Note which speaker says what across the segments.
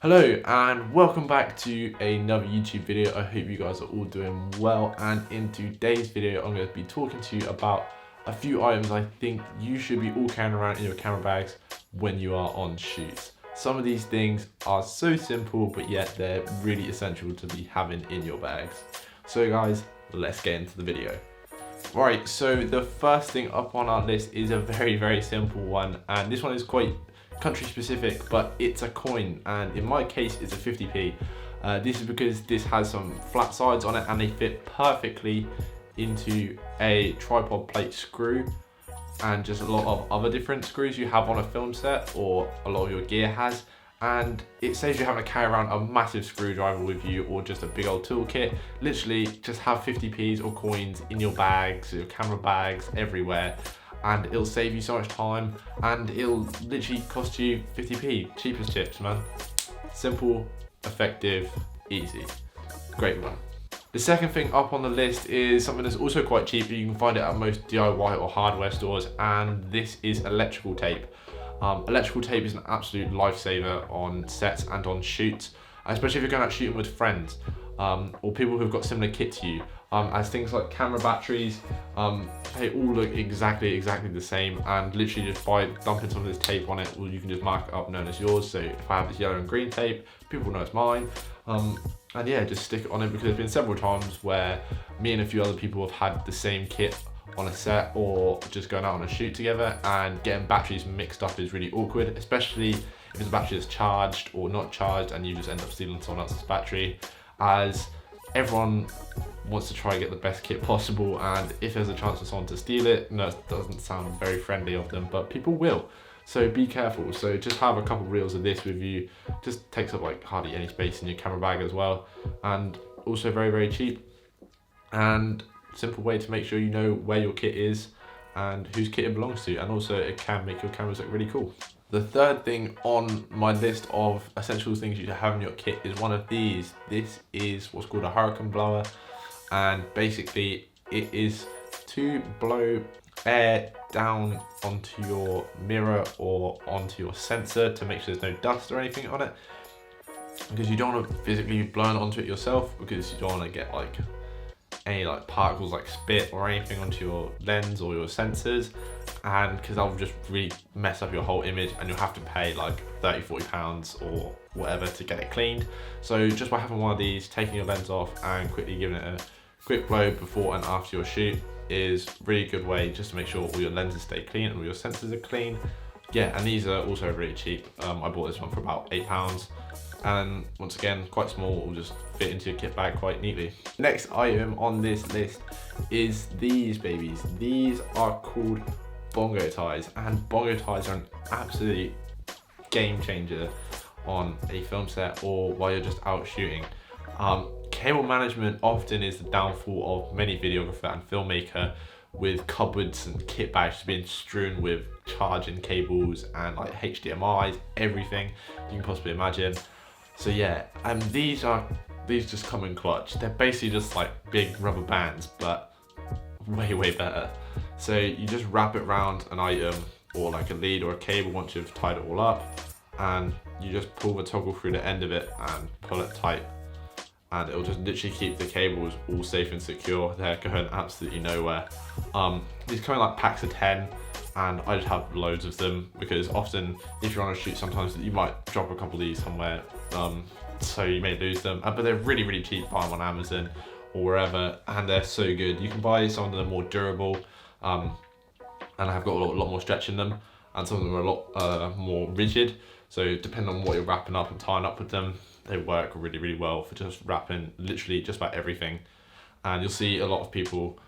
Speaker 1: Hello and welcome back to another YouTube video. I hope you guys are all doing well, and in today's video I'm going to be talking to you about a few items I think you should be all carrying around in your camera bags when you are on shoots. Some of these things are so simple, but yet they're really essential to be having in your bags. So guys, let's get into the video. Right, so the first thing up on our list is a very simple one, and this one is quite country specific, but it's a coin, and in my case it's a 50p. This is because this has some flat sides on it and they fit perfectly into a tripod plate screw and just a lot of other different screws you have on a film set or a lot of your gear has, and it saves you having to carry around a massive screwdriver with you or just a big old toolkit. Literally just have 50p's or coins in your bags, your camera bags, everywhere, and it'll save you so much time, and it'll literally cost you 50p. Cheap as chips, man. Simple, effective, easy. Great one. The second thing up on the list is something that's also quite cheap. You can find it at most DIY or hardware stores, and this is electrical tape. Electrical tape is an absolute lifesaver on sets and on shoots, especially if you're going out shooting with friends or people who've got similar kit to you. As things like camera batteries, they all look exactly the same, and literally just by dumping some of this tape on it, well, you can just mark it up known as yours. So if I have this yellow and green tape, people know it's mine. And yeah, just stick it on it, because there's been several times where me and a few other people have had the same kit on a set or just going out on a shoot together, and getting batteries mixed up is really awkward, especially if it's a battery that's charged or not charged and you just end up stealing someone else's battery, as everyone wants to try and get the best kit possible, and if there's a chance for someone to steal it, no, it doesn't sound very friendly of them, but people will. So be careful. So just have a couple reels of this with you. Just takes up like hardly any space in your camera bag as well, and also very cheap, and simple way to make sure you know where your kit is and whose kit it belongs to, and also it can make your cameras look really cool. The third thing on my list of essential things you should have in your kit is one of these. This is what's called a hurricane blower, and basically it is to blow air down onto your mirror or onto your sensor to make sure there's no dust or anything on it, because you don't want to physically be blowing onto it yourself, because you don't want to get like any like particles like spit or anything onto your lens or your sensors, and because that will just really mess up your whole image, and you'll have to pay like 30-40 pounds or whatever to get it cleaned. So just by having one of these, taking your lens off and quickly giving it a quick blow before and after your shoot is really good way just to make sure all your lenses stay clean and all your sensors are clean. Yeah, and these are also really cheap. I bought this one for about £8, and once again, quite small, will just fit into your kit bag quite neatly. Next item on this list is these babies. These are called Bongo Ties, and Bongo Ties are an absolute game changer on a film set or while you're just out shooting. Cable management often is the downfall of many videographer and filmmaker, with cupboards and kit bags being strewn with charging cables and like HDMIs, everything you can possibly imagine. So yeah, and these just come in clutch. They're basically just like big rubber bands, but way better. So you just wrap it around an item or like a lead or a cable once you've tied it all up, and you just pull the toggle through the end of it and pull it tight, and it'll just literally keep the cables all safe and secure. They're going absolutely nowhere. These come in like packs of 10, and I just have loads of them, because often if you're on a shoot, sometimes you might drop a couple of these somewhere, so you may lose them. But they're really cheap. Buy them on Amazon or wherever, and they're so good. You can buy some of them more durable, and have got a lot more stretch in them, and some of them are a lot more rigid. So depending on what you're wrapping up and tying up with them, they work really well for just wrapping literally just about everything. And you'll see a lot of people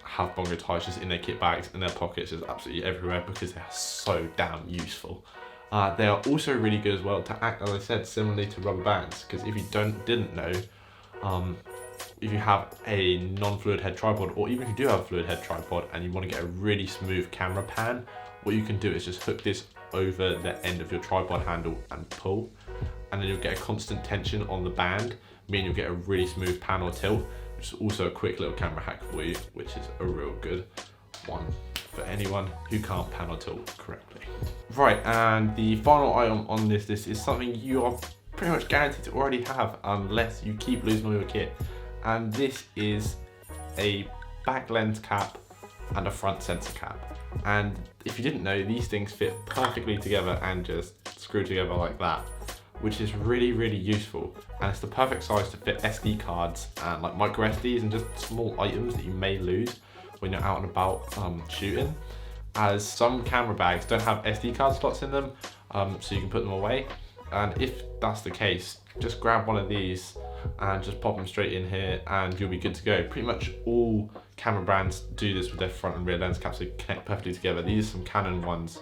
Speaker 1: have Bongo Ties just in their kit bags, in their pockets, just absolutely everywhere, because they are so damn useful. They are also really good as well to act, as I said, similarly to rubber bands, because if you didn't know, if you have a non-fluid head tripod, or even if you do have a fluid head tripod and you want to get a really smooth camera pan, what you can do is just hook this over the end of your tripod handle and pull, and then you'll get a constant tension on the band, meaning you'll get a really smooth pan or tilt, which is also a quick little camera hack for you, which is a real good one for anyone who can't pan or tilt correctly. Right, and the final item on this list is something you are pretty much guaranteed to already have unless you keep losing all your kit. And this is a back lens cap and a front sensor cap. And if you didn't know, these things fit perfectly together and just screw together like that, which is really, really useful. And it's the perfect size to fit SD cards and like micro SDs and just small items that you may lose when you're out and about shooting. As some camera bags don't have SD card slots in them, so you can put them away. And if that's the case, just grab one of these and just pop them straight in here and you'll be good to go. Pretty much all camera brands do this with their front and rear lens caps, they connect perfectly together. These are some Canon ones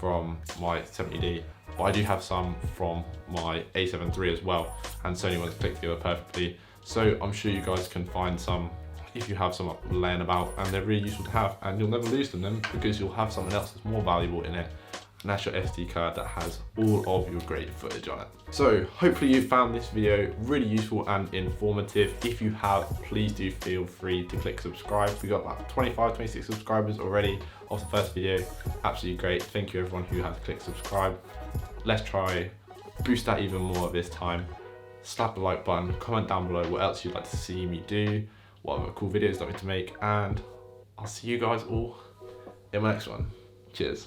Speaker 1: from my 70D, but I do have some from my A7 III as well, and Sony ones click together perfectly. So I'm sure you guys can find some if you have some laying about, and they're really useful to have, and you'll never lose them then because you'll have something else that's more valuable in it. And that's your SD card that has all of your great footage on it. So hopefully you found this video really useful and informative. If you have, please do feel free to click subscribe. We got about 25, 26 subscribers already off the first video. Absolutely great. Thank you everyone who has clicked subscribe. Let's try boost that even more this time. Slap the like button, comment down below what else you'd like to see me do, what other cool videos you'd like me to make, and I'll see you guys all in my next one. Cheers.